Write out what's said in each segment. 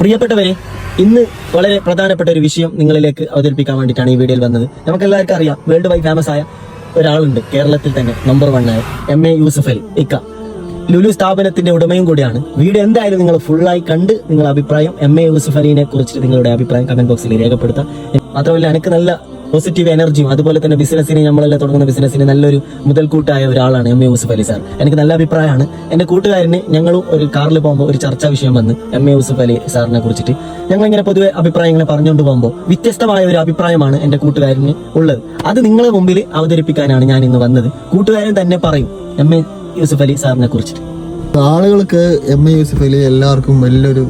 പ്രിയപ്പെട്ടവരെ, ഇന്ന് വളരെ പ്രധാനപ്പെട്ട ഒരു വിഷയം നിങ്ങളിലേക്ക് അവതരിപ്പിക്കാൻ വേണ്ടിയിട്ടാണ് ഈ വീഡിയോയിൽ വന്നത്. നമുക്ക് എല്ലാവർക്കും അറിയാം, വേൾഡ് വൈഡ് ഫേമസ് ആയ ഒരാളുണ്ട്, കേരളത്തിൽ തന്നെ നമ്പർ 1 ആയ MA യൂസഫ് അലി ഇക്ക. ലുലു സ്ഥാപനത്തിന്റെ ഉടമയും കൂടിയാണ്. വീഡിയോ എന്തായാലും നിങ്ങൾ ഫുള്ളായി കണ്ട് നിങ്ങളുടെ അഭിപ്രായം, MA യൂസഫ് അലിനെ കുറിച്ചിട്ട് നിങ്ങളുടെ അഭിപ്രായം കമന്റ് ബോക്സിൽ രേഖപ്പെടുത്താം. മാത്രമല്ല, എനിക്ക് നല്ല പോസിറ്റീവ് എനർജിയും അതുപോലെ തന്നെ ബിസിനസ്സിന്, നമ്മളെല്ലാം തുടങ്ങുന്ന ബിസിനസ്സിന് നല്ലൊരു മുതൽക്കൂട്ടായ ഒരാളാണ് MA യൂസഫ് അലി സാർ. എനിക്ക് നല്ല അഭിപ്രായമാണ്. എന്റെ കൂട്ടുകാരന് ഞങ്ങളും ഒരു കാറിൽ പോകുമ്പോൾ ഒരു ചർച്ചാ വിഷയം വന്ന് MA യൂസഫ് അലി സാറിനെ കുറിച്ചിട്ട് ഞങ്ങൾ ഇങ്ങനെ പൊതുവെ അഭിപ്രായങ്ങളെ പറഞ്ഞുകൊണ്ട് പോകുമ്പോൾ വ്യത്യസ്തമായ ഒരു അഭിപ്രായമാണ് എന്റെ കൂട്ടുകാരന് ഉള്ളത്. അത് നിങ്ങളെ മുമ്പിൽ അവതരിപ്പിക്കാനാണ് ഞാൻ ഇന്ന് വന്നത്. കൂട്ടുകാരൻ തന്നെ പറയും MA യൂസഫ് അലി സാറിനെ കുറിച്ചിട്ട്. ആളുകൾക്ക് MA യൂസഫ് അലി എല്ലാവർക്കും വലിയൊരു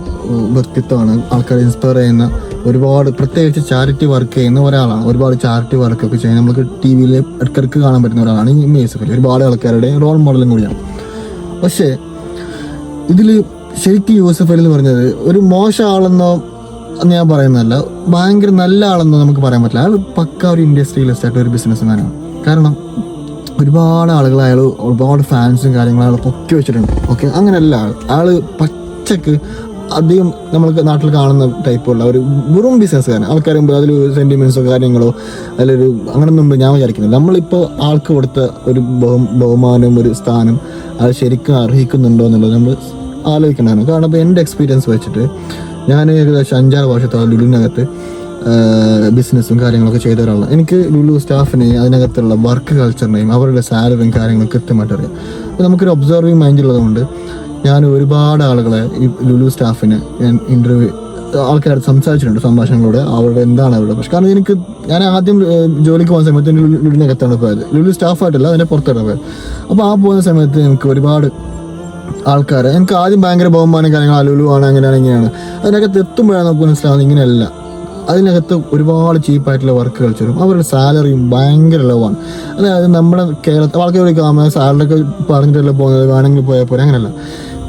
വ്യക്തിത്വമാണ്. ആൾക്കാരെ ഇൻസ്പയർ ചെയ്യുന്ന ഒരുപാട്, പ്രത്യേകിച്ച് ചാരിറ്റി വർക്ക് ചെയ്യുന്ന ഒരാളാണ്. ഒരുപാട് ചാരിറ്റി വർക്കൊക്കെ ചെയ്യുന്ന നമുക്ക് TV-യിൽ ഇടയ്ക്കിടയ്ക്ക് കാണാൻ പറ്റുന്ന ഒരാളാണ് ഈ MA യൂസഫ് അലി. ഒരുപാട് ആൾക്കാരുടെ റോൾ മോഡലും കൂടിയാണ്. പക്ഷേ ഇതിൽ ശരിക്കും യൂസഫ് അലി എന്ന് പറഞ്ഞത് ഒരു മോശം ആളെന്നോ ഞാൻ പറയുന്നതല്ല, ഭയങ്കര നല്ല ആളെന്നോ നമുക്ക് പറയാൻ പറ്റില്ല. അയാൾ പക്ക ഒരു ഇൻഡസ്ട്രിയലിസ്റ്റ് ആയിട്ട് ഒരു ബിസിനസ്മാനാണ്. കാരണം ഒരുപാട് ആളുകൾ അയാൾ, ഒരുപാട് ഫാൻസും കാര്യങ്ങളും അയാൾ പൊക്കി വെച്ചിട്ടുണ്ട്. ഓക്കെ, അങ്ങനെയല്ല ആള് പച്ചക്ക് അധികം നമ്മൾക്ക് നാട്ടിൽ കാണുന്ന ടൈപ്പുള്ള ഒരു വെറും ബിസിനസ്സുകാരൻ. ആൾക്കാർ അതിൽ സെന്റിമെന്റ്സോ കാര്യങ്ങളോ അതിലൊരു അങ്ങനൊന്നും ഞാൻ വിചാരിക്കുന്നില്ല. നമ്മളിപ്പോൾ ആൾക്ക് കൊടുത്ത ഒരു ബഹുമാനം, ഒരു സ്ഥാനം അത് ശരിക്കും അർഹിക്കുന്നുണ്ടോ എന്നുള്ളത് നമ്മൾ ആലോചിക്കണ്ടായിരുന്നു. കാരണം ഇപ്പോൾ എൻ്റെ എക്സ്പീരിയൻസ് വെച്ചിട്ട് ഞാൻ ഏകദേശം 5-6 വർഷത്തോളം ലുലുവിനകത്ത് ബിസിനസ്സും കാര്യങ്ങളൊക്കെ ചെയ്ത ഒരാളാണ്. എനിക്ക് ലുലു സ്റ്റാഫിനെയും അതിനകത്തുള്ള വർക്ക് കൾച്ചറിനെയും അവരുടെ സാലറിയും കാര്യങ്ങളും കൃത്യമായിട്ട് അറിയാം. അപ്പോൾ നമുക്കൊരു ഒബ്സർവിങ് മൈൻഡ് ഉള്ളതുകൊണ്ട് ഞാൻ ഒരുപാട് ആളുകളെ, ഈ ലുലു സ്റ്റാഫിനെ ഞാൻ ആൾക്കാരോട് സംസാരിച്ചിട്ടുണ്ട്, സംഭാഷണങ്ങളോട്. അവരുടെ എന്താണ് അവരുടെ പ്രശ്നം. കാരണം ഞാൻ ആദ്യം ജോലിക്ക് പോകുന്ന സമയത്ത് ലുലുവിനകത്താണ് പോയത്, ലുലു സ്റ്റാഫായിട്ടല്ല, അതിൻ്റെ പുറത്താണ് പോയത്. അപ്പോൾ ആ പോകുന്ന സമയത്ത് എനിക്ക് ഒരുപാട് ആൾക്കാരെ, എനിക്ക് ആദ്യം ഭയങ്കര ബഹുമാനം കാര്യങ്ങൾ, ലുലു ആണ് അങ്ങനെയാണ് ഇങ്ങനെയാണ്. അതിനകത്ത് എത്തുമ്പോഴാണ് നമുക്ക് മനസ്സിലാവുന്നത് ഇങ്ങനെയല്ല. അതിനകത്ത് ഒരുപാട് ചീപ്പായിട്ടുള്ള വർക്ക് കൾച്ചറും അവരുടെ സാലറിയും ഭയങ്കര ലോവാണ്. അതായത് നമ്മുടെ കേരളത്തിൽ ആൾക്കാർ സാലറി ഒക്കെ പറഞ്ഞിട്ടല്ല പോകുന്നത്, വേണമെങ്കിൽ പോയാൽ പോരെ, അങ്ങനെയല്ല.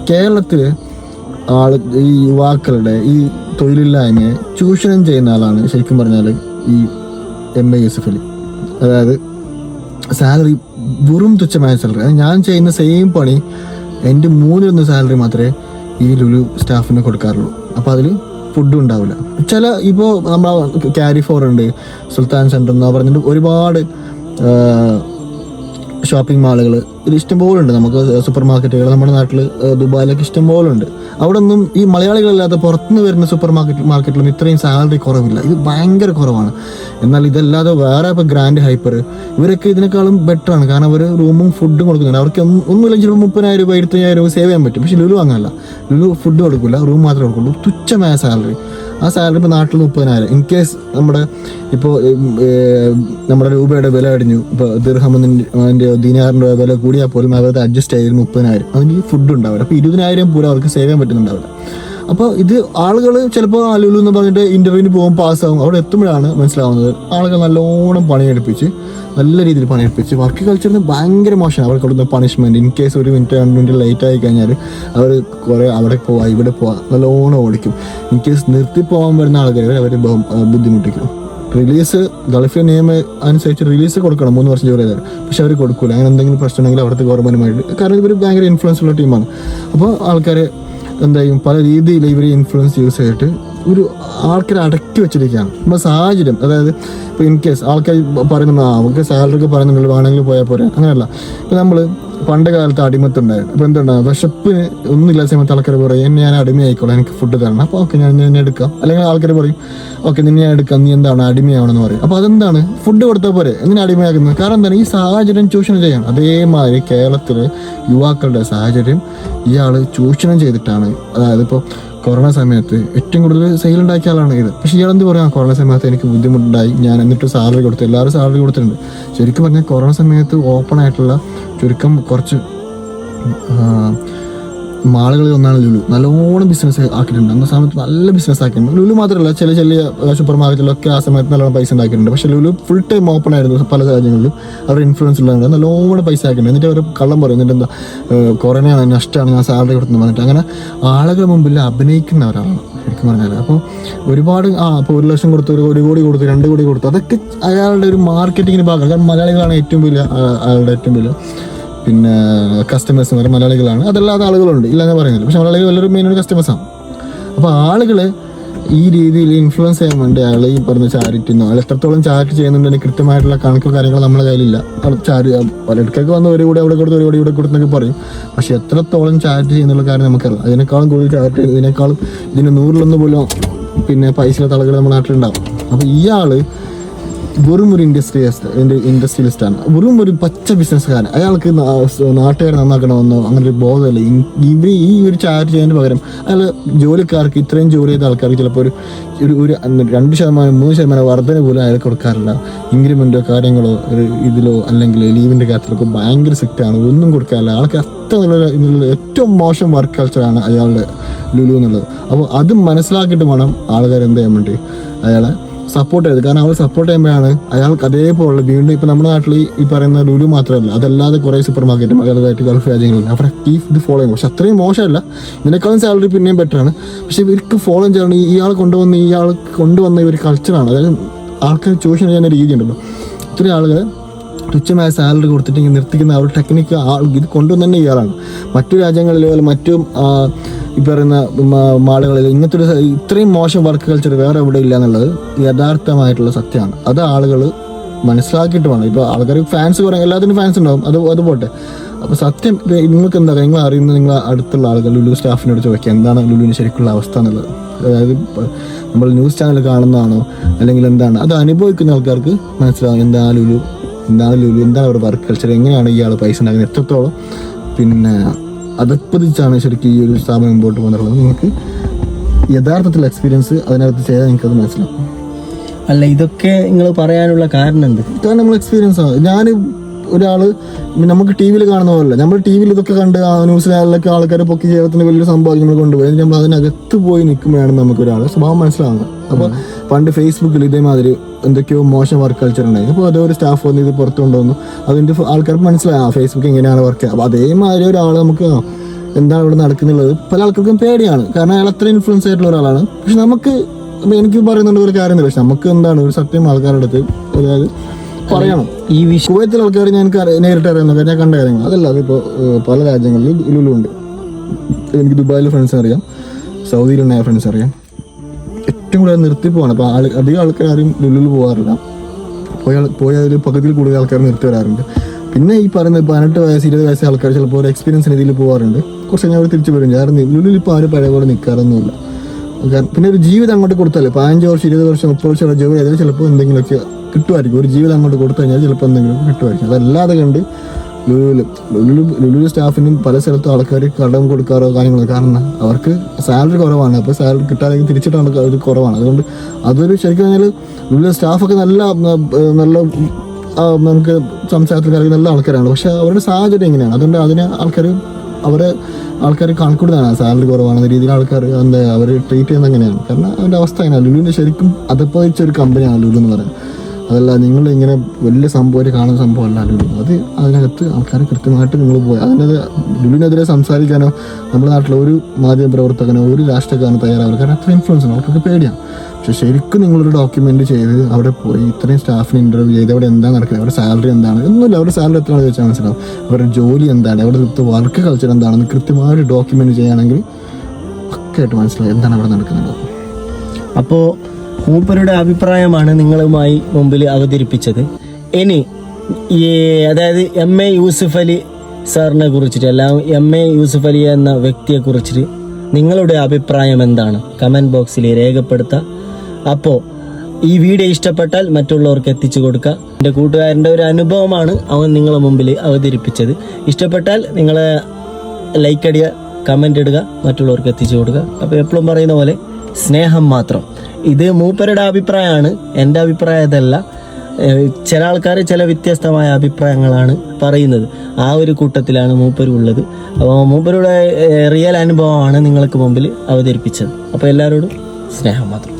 കേരളത്തിൽ ഈ യുവാക്കളുടെ ഈ തൊഴിലില്ലായ്മയെ ചൂഷണം ചെയ്യുന്ന ആളാണ് ശരിക്കും പറഞ്ഞാൽ ഈ MA യൂസഫ് അലി. അതായത് സാലറി വെറും തുച്ഛമായ സാലറി. ഞാൻ ചെയ്യുന്ന സെയിം പണി എൻ്റെ 3 സാലറി മാത്രമേ ഈ ലുലു സ്റ്റാഫിന് കൊടുക്കാറുള്ളൂ. അപ്പോൾ അതിൽ ഫുഡും ഉണ്ടാവില്ല. ചില ഇപ്പോൾ നമ്മൾ ക്യാരി ഫോർ ഉണ്ട്, സുൽത്താൻ സെൻറ്റർ എന്ന് പറഞ്ഞിട്ട് ഒരുപാട് ഷോപ്പിംഗ് മാളുകൾ ഇത് ഇഷ്ടംപോലെ ഉണ്ട്. നമുക്ക് സൂപ്പർ മാർക്കറ്റുകൾ നമ്മുടെ നാട്ടിൽ ദുബായിലൊക്കെ ഇഷ്ടംപോലെ ഉണ്ട്. അവിടെ ഒന്നും ഈ മലയാളികളല്ലാതെ പുറത്തുനിന്ന് വരുന്ന സൂപ്പർ മാർക്കറ്റിലും ഇത്രയും സാലറി കുറവില്ല. ഇത് ഭയങ്കര കുറവാണ്. എന്നാൽ ഇതല്ലാതെ വേറെ ഇപ്പോൾ ഗ്രാൻഡ് ഹൈപ്പർ ഇവരൊക്കെ ഇതിനേക്കാളും ബെറ്ററാണ്. കാരണം അവർ റൂമും ഫുഡും കൊടുക്കുന്നുണ്ട്. അവർക്ക് ഒന്നുമില്ല, ചിലപ്പോൾ 30,000 രൂപ 25,000 രൂപ സേവ് ചെയ്യാൻ പറ്റും. പക്ഷേ ലുലു അങ്ങനല്ല. ലുലു ഫുഡ് കൊടുക്കില്ല, റൂം മാത്രമേ കൊടുക്കുള്ളൂ. തുച്ഛമായ സാലറി. ആ സാലറി ഇപ്പോൾ നാട്ടിൽ 30,000. ഇൻ കേസ് ഇപ്പോൾ നമ്മുടെ രൂപയുടെ വില അടിഞ്ഞു, ഇപ്പോൾ ദിർഹമിൻ്റെ ദിനാറിൻ്റെ വില കൂടിയാൽ പോലും അവരത് അഡ്ജസ്റ്റ് ചെയ്ത് 30,000. അതിന് ഫുഡ് ഉണ്ടാവില്ല. അപ്പോൾ 20,000 പോലും അവർക്ക് സേവ് ചെയ്യാൻ പറ്റുന്നുണ്ടാവില്ല. അപ്പോൾ ഇത് ആളുകൾ ചിലപ്പോൾ ലുലു എന്ന് പറഞ്ഞിട്ട് ഇൻ്റർവ്യൂവിന് പോകുമ്പോൾ പാസ്സാകും. അവിടെ എത്തുമ്പോഴാണ് മനസ്സിലാവുന്നത് ആളുകൾ നല്ലോണം പണിയെടുപ്പിച്ച്, നല്ല രീതിയിൽ പണിയെടുപ്പിച്ച്. വർക്ക് കൾച്ചറിന് ഭയങ്കര മോശമാണ്. അവർ കൊടുക്കുന്ന punishment. In case 1 minute 2 minute late ആയി കഴിഞ്ഞാൽ അവർ കുറേ അവിടെ പോവാം ഇവിടെ പോവാം നല്ലോണം ഓടിക്കും. ഇൻ കേസ് നിർത്തി പോകാൻ വരുന്ന ആൾക്കാർ അവർ ബുദ്ധിമുട്ടിക്കും. റിലീസ് ഗൾഫിലെ നിയമം അനുസരിച്ച് റിലീസ് കൊടുക്കണം 3 വർഷം ജോലി ചെയ്താൽ. പക്ഷെ അവർ കൊടുക്കില്ല. അങ്ങനെ എന്തെങ്കിലും പ്രശ്നം ഉണ്ടെങ്കിൽ അവിടുത്തെ ഗവൺമെൻറ്റുമായിട്ട്, കാരണം ഇവർ ഭയങ്കര ഇൻഫ്ലുവൻസ് ഉള്ള ടീമാണ്. അപ്പോൾ ആൾക്കാരെ എന്തായാലും പല രീതിയിൽ ഇവർ ഇൻഫ്ലുവൻസ് യൂസ് ചെയ്തിട്ട് ഒരു ആൾക്കാരെ അടക്കി വെച്ചിരിക്കുകയാണ്. നമ്മൾ സാഹചര്യം, അതായത് ഇപ്പോൾ ഇൻ കേസ് ആൾക്കാർ പറയുന്നുണ്ട് അവർക്ക് സാലറി ഒക്കെ പറയുന്നുണ്ടല്ലോ, വേണമെങ്കിൽ പോയാൽ പോരെ, അങ്ങനെയല്ല. ഇപ്പോൾ നമ്മൾ പണ്ട് കാലത്ത് അടിമത്തുണ്ടായിരുന്നു. അപ്പോൾ എന്തുണ്ടാകും, വിശപ്പിന് ഒന്നുമില്ലാത്ത സമയത്ത് ആൾക്കാർ പറയും ഞാൻ അടിമയായിക്കോളാം, എനിക്ക് ഫുഡ് തരണം. അപ്പോൾ ഓക്കെ ഞാൻ എടുക്കാം. അല്ലെങ്കിൽ ആൾക്കാർ പറയും ഓക്കെ നിന്നെ ഞാൻ എടുക്കാം, നീ എന്താണ് അടിമയാവണമെന്ന് പറയും. അപ്പോൾ അതെന്താണ്, ഫുഡ് കൊടുത്താൽ പോരെ, എന്തിനാ അടിമയാക്കുന്നത്? കാരണം എന്താണ്, ഈ സാഹചര്യം ചൂഷണം ചെയ്യണം. അതേമാതിരി കേരളത്തിൽ യുവാക്കളുടെ സാഹചര്യം ഇയാൾ ചൂഷണം ചെയ്തിട്ടാണ്. അതായത് ഇപ്പോൾ കൊറോണ സമയത്ത് ഏറ്റവും കൂടുതൽ സെയിൽ ഉണ്ടാക്കിയ ആളാണ് ഇത്. പക്ഷേ ഇയാളെന്ത് പറയാം, കൊറോണ സമയത്ത് എനിക്ക് ബുദ്ധിമുട്ടുണ്ടായി, ഞാൻ എന്നിട്ട് സാലറി കൊടുത്തു. എല്ലാവരും സാലറി കൊടുത്തിട്ടുണ്ട്. ശരിക്കും പറഞ്ഞാൽ കൊറോണ സമയത്ത് ഓപ്പൺ ആയിട്ടുള്ള ചുരുക്കം കുറച്ച് മാളുകളിൽ ഒന്നാണ് ലുലു. നല്ലോണം ബിസിനസ് ആക്കിയിട്ടുണ്ട്. അന്ന സമയത്ത് നല്ല ബിസിനസ് ആക്കിയിട്ടുണ്ട്. ലുലു മാത്രമല്ല, ചില സൂപ്പർ മാർക്കറ്റിലൊക്കെ ആ സമയത്ത് നല്ലോണം പൈസ ഉണ്ടാക്കിയിട്ടുണ്ട്. പക്ഷേ ലുലു ഫുൾ ടൈം ഓപ്പൺ ആയിരുന്നു. പല രാജ്യങ്ങളിലും അവരുടെ ഇൻഫ്ലുവൻസ് ഉള്ളതുകൊണ്ട് നല്ലോണം പൈസ ആക്കിയിട്ടുണ്ട്. എന്നിട്ട് അവർ കള്ളം പറയും, എന്നിട്ട് എന്താ കൊറോണയാണ്, നഷ്ടമാണ്, ഞാൻ സാലറി കൊടുത്തെന്ന് പറഞ്ഞിട്ട് അങ്ങനെ ആളുകളുടെ മുമ്പിൽ അഭിനയിക്കുന്നവരാണ് ശരിക്കും പറഞ്ഞാൽ. അപ്പോൾ ഒരുപാട് അപ്പോൾ 1 ലക്ഷം കൊടുത്തു, 1 കോടി കൊടുത്തു, 2 കോടി കൊടുത്തു, അതൊക്കെ അയാളുടെ ഒരു മാർക്കറ്റിങ്ങിന് ഭാഗമാണ്. കാരണം മലയാളികളാണ് ഏറ്റവും വലിയ അയാളുടെ ഏറ്റവും വലിയ പിന്നെ കസ്റ്റമേഴ്സ് എന്ന് പറയുന്നത് മലയാളികളാണ്. അതല്ലാതെ ആളുകളുണ്ട്, ഇല്ല എന്ന് പറയുന്നില്ല. പക്ഷെ മലയാളികൾ എല്ലാവരും മെയിനായിട്ട് കസ്റ്റമേഴ്സാണ്. അപ്പോൾ ആളുകൾ ഈ രീതിയിൽ ഇൻഫ്ലുവൻസ് ചെയ്യാൻ വേണ്ടി അയാൾ ഈ പറഞ്ഞ ചാരിറ്റിന്നോ അയാൾ എത്രത്തോളം ചാരിറ്റി ചെയ്യുന്നുണ്ടെങ്കിൽ കൃത്യമായിട്ടുള്ള കണക്കോ കാര്യങ്ങളോ നമ്മുടെ കയ്യിലില്ല. പലയിടക്കൊക്കെ വന്ന് ഒരു കൂടെ അവിടെ കൊടുത്ത് ഒരു കൂടെ ഇവിടെ കൊടുത്തെന്നൊക്കെ പറയും. പക്ഷെ എത്രത്തോളം ചാരിറ്റി ചെയ്യുന്നുള്ള കാര്യം നമുക്കറിയാം. അതിനേക്കാളും കൂടുതൽ ചാരിറ്റി, ഇതിനേക്കാളും ഇതിന് 100 പോലും പിന്നെ പൈസയിലെ തളകൾ നമ്മുടെ നാട്ടിലുണ്ടാവും. അപ്പോൾ ഇയാൾ വെറും ഒരു ഇൻഡസ്ട്രിയലിസ്റ്റാണ്, വെറും ഒരു പച്ച ബിസിനസ്സുകാരൻ. അയാൾക്ക് നാട്ടുകാരെ നന്നാക്കണമെന്നോ അങ്ങനെ ഒരു ബോധമല്ല. ഈ ഒരു ചാരിറ്റി ചെയ്യുന്നതിന് പകരം അയാൾ ജോലിക്കാർക്ക്, ഇത്രയും ജോലി ചെയ്ത ആൾക്കാർക്ക് ചിലപ്പോൾ ഒരു 2% 3% വർധന പോലും അയാൾ കൊടുക്കാറില്ല. ഇൻക്രിമെന്റോ കാര്യങ്ങളോ ഇതിലോ അല്ലെങ്കിൽ ലീവിന്റെ കാര്യത്തിലൊക്കെ ഭയങ്കര സ്ട്രിക്റ്റ് ആണ്, ഒന്നും കൊടുക്കാറില്ല. ആൾക്ക് അത്ര നല്ല ഏറ്റവും മോശം വർക്ക് കൾച്ചറാണ് അയാളുടെ ലുലു എന്നുള്ളത്. അപ്പോൾ അത് മനസ്സിലാക്കിയിട്ട് വേണം ആൾക്കാർ എന്ത് ചെയ്യാൻ വേണ്ടി അയാളെ സപ്പോർട്ട് ചെയ്ത്. കാരണം അവൾ സപ്പോർട്ട് ചെയ്യുമ്പോഴാണ് അയാൾക്ക് അതേപോലെ വീണ്ടും ഇപ്പം നമ്മുടെ നാട്ടിൽ ഈ പറയുന്ന ലുലു മാത്രമല്ല, അതല്ലാതെ കുറേ സൂപ്പർ മാർക്കറ്റും അതല്ലാതെ ഗൾഫ് രാജ്യങ്ങളുണ്ട്. അവിടെ ഇത് ഫോളോ ചെയ്യും. പക്ഷെ അത്രയും മോശമല്ല, ഇതിനേക്കാളും സാലറി പിന്നെയും ബെറ്ററാണ്. പക്ഷെ ഇവർക്ക് ഫോളോ ചെയ്യണം. ഇയാൾ കൊണ്ടുവന്ന ഒരു കൾച്ചറാണ്. അതായത് ആൾക്കാർ ചൂഷണം ചെയ്യുന്ന രീതി ഉണ്ടല്ലോ. ഇത്രയും ആളുകൾ തുച്ഛമായ സാലറി കൊടുത്തിട്ട് ഇങ്ങനെ നിർത്തിക്കുന്ന ആ ഒരു ടെക്നിക്ക് ഇത് കൊണ്ടുവന്ന് തന്നെ ഇയാളാണ്. മറ്റു രാജ്യങ്ങളിലോ അല്ലെങ്കിൽ മറ്റു ഈ പറയുന്ന മാളുകളിൽ ഇങ്ങനത്തെ ഒരു ഇത്രയും മോശം വർക്ക് കൾച്ചർ വേറെ എവിടെ ഇല്ല എന്നുള്ളത് യഥാർത്ഥമായിട്ടുള്ള സത്യമാണ്. അത് ആളുകൾ മനസ്സിലാക്കിയിട്ട് വേണം. ഇപ്പോൾ ആൾക്കാർ ഫാൻസ് കുറേ, എല്ലാത്തിനും ഫാൻസ് ഉണ്ടാവും, അത് പോട്ടെ. അപ്പോൾ സത്യം നിങ്ങൾക്ക് എന്താ നിങ്ങൾ അറിയുന്നത്, നിങ്ങൾ അടുത്തുള്ള ആളുകൾ ലുലു സ്റ്റാഫിനോട് ചോദിക്കുക എന്താണ് ലുലുവിന് ശരിക്കുള്ള അവസ്ഥ എന്നുള്ളത്. അതായത് നമ്മൾ ന്യൂസ് ചാനൽ കാണുന്നതാണോ അല്ലെങ്കിൽ എന്താണ്, അത് അനുഭവിക്കുന്ന ആൾക്കാർക്ക് മനസ്സിലാവും എന്താണ് ലുലു, എന്താണ് അവരുടെ വർക്ക് കൾച്ചർ, എങ്ങനെയാണ് ഇയാൾ പൈസ ഉണ്ടാക്കുന്നത്, എത്രത്തോളം പിന്നെ അതപ്പതിച്ചാണ് ശരിക്കും ഈ ഒരു സ്ഥാപനം മുമ്പോട്ട് പോകുന്നുള്ളത്. നിങ്ങൾക്ക് യഥാർത്ഥത്തിൽ എക്സ്പീരിയൻസ് അതിനകത്ത് ചെയ്താൽ നിങ്ങൾക്കത് മനസ്സിലാവും. അല്ല, ഇതൊക്കെ നിങ്ങൾ പറയാനുള്ള കാരണം എന്ത്? കാരണം നമ്മൾ എക്സ്പീരിയൻസ് ആണ്. ഞാൻ ഒരാൾ നമുക്ക് ടി വിയിൽ കാണുന്ന പോലല്ല. നമ്മൾ ടി വിയിൽ ഇതൊക്കെ കണ്ട് ന്യൂസിലൊക്കെ ആൾക്കാരെ പൊക്കി ജീവിതത്തിന് വലിയൊരു സംഭവം നമ്മൾ കൊണ്ടുപോയി നമ്മൾ അതിനകത്ത് പോയി നിൽക്കുമ്പോഴാണ് നമുക്ക് ഒരാളെ സ്വഭാവം മനസ്സിലാവുന്നത്. അപ്പോൾ പണ്ട് ഫേസ്ബുക്കിൽ ഇതേമാതിരി എന്തൊക്കെയോ മോശം വർക്ക് കൾച്ചർ ഉണ്ടായി. അപ്പോൾ അതൊരു സ്റ്റാഫ് വന്ന് ഇത് പുറത്ത് കൊണ്ടുവന്നു, അതിൻ്റെ ആൾക്കാർക്ക് മനസ്സിലായി ഫേസ്ബുക്ക് എങ്ങനെയാണ് വർക്ക് ചെയ്യുക. അപ്പോൾ അതേമാതിരി ഒരാൾ നമുക്ക് എന്താണ് ഇവിടെ നടക്കുന്നുള്ളത് പല ആൾക്കാർക്കും പേടിയാണ്. കാരണം അയാൾ അത്ര ഇൻഫ്ലുവൻസ് ആയിട്ടുള്ള ഒരാളാണ്. പക്ഷെ നമുക്ക് എനിക്ക് പറയുന്നുണ്ട് ഒരു കാര്യമില്ല. പക്ഷെ നമുക്ക് എന്താണ് ഒരു സത്യം ആൾക്കാരുടെ അടുത്ത് അതായത് പറയണം. ഈ കുവൈത്തിലെ ആൾക്കാർ ഞാൻ നേരിട്ട് അറിയുന്ന ഞാൻ കണ്ട കാര്യങ്ങൾ അതല്ല. അതിപ്പോൾ പല രാജ്യങ്ങളിലും ലുലുണ്ട്. എനിക്ക് ദുബായിലെ ഫ്രണ്ട്സ് അറിയാം, സൗദിയിലുണ്ടായ ഫ്രണ്ട്സ് അറിയാം. ഏറ്റവും കൂടുതൽ നിർത്തിപ്പോവാണ്. അപ്പോൾ അധികം ആൾക്കാരും ലുലുവിൽ പോകാറില്ല. പോയാൽ പകുതിയിൽ കൂടുതൽ ആൾക്കാർ നിർത്തി വരാറുണ്ട്. പിന്നെ ഈ പറയുന്ന 18 വയസ്സ് 20 വയസ്സ് ആൾക്കാർ ചിലപ്പോൾ ഒരു എക്സ്പീരിയൻസ് രീതിയിൽ പോകാറുണ്ട്. കുറച്ച് കഴിഞ്ഞാൽ അവർ തിരിച്ചു വരും. കാരണം ലുലുവിൽ ഇപ്പോൾ ആരും പഴയ പോലെ നിൽക്കാറൊന്നുമില്ല. പിന്നെ ഒരു ജീവിതം അങ്ങോട്ട് കൊടുത്താൽ 15 വർഷം 20 വർഷം 30 വർഷം ജോലി ചെയ്താൽ ചിലപ്പോൾ എന്തെങ്കിലുമൊക്കെ കിട്ടുമായിരിക്കും. ഒരു ജീവിതം അങ്ങോട്ട് കൊടുത്തു കഴിഞ്ഞാൽ ചിലപ്പോൾ എന്തെങ്കിലും കിട്ടുമായിരിക്കും. അതല്ലാതെ കണ്ട് ലുലു സ്റ്റാഫിനും പല സ്ഥലത്തും ആൾക്കാർ കടം കൊടുക്കാറോ കാര്യങ്ങളോ. കാരണം അവർക്ക് സാലറി കുറവാണ്. അപ്പോൾ സാലറി കിട്ടാതെ തിരിച്ചിട്ടാണ് അത് കുറവാണ്. അതുകൊണ്ട് അതൊരു ശരിക്കും പറഞ്ഞാൽ ലുലു സ്റ്റാഫൊക്കെ നല്ല നമുക്ക് സംസാരത്തിൽ അറിയുന്ന നല്ല ആൾക്കാരാണ്. പക്ഷെ അവരുടെ സാഹചര്യം എങ്ങനെയാണ്, അതുകൊണ്ട് അതിനെ ആൾക്കാർ കണക്കൂടുന്നതാണ്. സാലറി കുറവാണെന്ന രീതിയിൽ ആൾക്കാർ അവർ ട്രീറ്റ് ചെയ്യുന്നത് എങ്ങനെയാണ്. കാരണം അവരുടെ അവസ്ഥ എങ്ങനെയാണ്. ലുലുവിൻ്റെ ശരിക്കും അതപ്പതിച്ചൊരു കമ്പനിയാണ് ലുലു എന്ന് പറയുന്നത്. അതല്ല നിങ്ങൾ ഇങ്ങനെ വലിയ സംഭവം കാണുന്ന സംഭവമല്ല ലുലു. അത് അതിനകത്ത് ആൾക്കാർ കൃത്യമായിട്ട് നിങ്ങൾ പോയി ലുലുവിനെതിരെ സംസാരിക്കാനോ നമ്മുടെ നാട്ടിലെ ഒരു മാധ്യമ പ്രവർത്തകനോ ഒരു രാഷ്ട്രീയക്കാരനോ തയ്യാറാവില്ല. കാരണം അത്ര ഇൻഫ്ലുവൻസ് ആണ്. അവർക്ക് പേടിയാണ്. പക്ഷെ ശരിക്കും നിങ്ങളൊരു ഡോക്യുമെന്റ് ചെയ്ത് അവിടെ പോയി ഇത്രയും സ്റ്റാഫിന് ഇന്റർവ്യൂ ചെയ്ത് അവിടെ എന്താ നടക്കുന്നത്, അവരുടെ സാലറി എന്താണ് ഒന്നുമില്ല, അവരുടെ സാലറി എത്രയാണെന്ന് ചോദിച്ചാൽ മനസ്സിലാവും. അവരുടെ ജോലി എന്താണ്, അവരുടെ വർക്ക് കൾച്ചർ എന്താണെന്ന് കൃത്യമായിട്ട് ഡോക്യുമെന്റ് ചെയ്യുകയാണെങ്കിൽ ഒക്കെ ആയിട്ട് മനസ്സിലാവും എന്താണ് അവിടെ നടക്കുന്നത്. അപ്പോൾ മൂപ്പരുടെ അഭിപ്രായമാണ് നിങ്ങളുമായി മുമ്പിൽ അവതരിപ്പിച്ചത്. ഇനി അതായത് MA യൂസുഫ് അലി സാറിനെ കുറിച്ചിട്ട് അല്ല MA യൂസുഫ് അലി എന്ന വ്യക്തിയെ കുറിച്ചിട്ട് നിങ്ങളുടെ അഭിപ്രായം എന്താണ് കമന്റ് ബോക്സിൽ രേഖപ്പെടുത്താം. അപ്പോൾ ഈ വീഡിയോ ഇഷ്ടപ്പെട്ടാൽ മറ്റുള്ളവർക്ക് എത്തിച്ചു കൊടുക്കുക. എൻ്റെ കൂട്ടുകാരൻ്റെ ഒരു അനുഭവമാണ് അവൻ നിങ്ങളുടെ മുമ്പിൽ അവതരിപ്പിച്ചത്. ഇഷ്ടപ്പെട്ടാൽ നിങ്ങൾ ലൈക്ക് അടിക്കുക, കമൻ്റ് ഇടുക, മറ്റുള്ളവർക്ക് എത്തിച്ചു കൊടുക്കുക. അപ്പോൾ എപ്പോഴും പറയുന്ന പോലെ സ്നേഹം മാത്രം. ഇത് മൂപ്പരുടെ അഭിപ്രായമാണ്, എൻ്റെ അഭിപ്രായം അതല്ല. ചില ആൾക്കാർ ചില വ്യത്യസ്തമായ അഭിപ്രായങ്ങളാണ് പറയുന്നത്. ആ ഒരു കൂട്ടത്തിലാണ് മൂപ്പരുള്ളത്. അപ്പോൾ മൂപ്പരുടെ റിയൽ അനുഭവമാണ് നിങ്ങൾക്ക് മുമ്പിൽ അവതരിപ്പിച്ചത്. അപ്പോൾ എല്ലാവരോടും സ്നേഹം മാത്രം.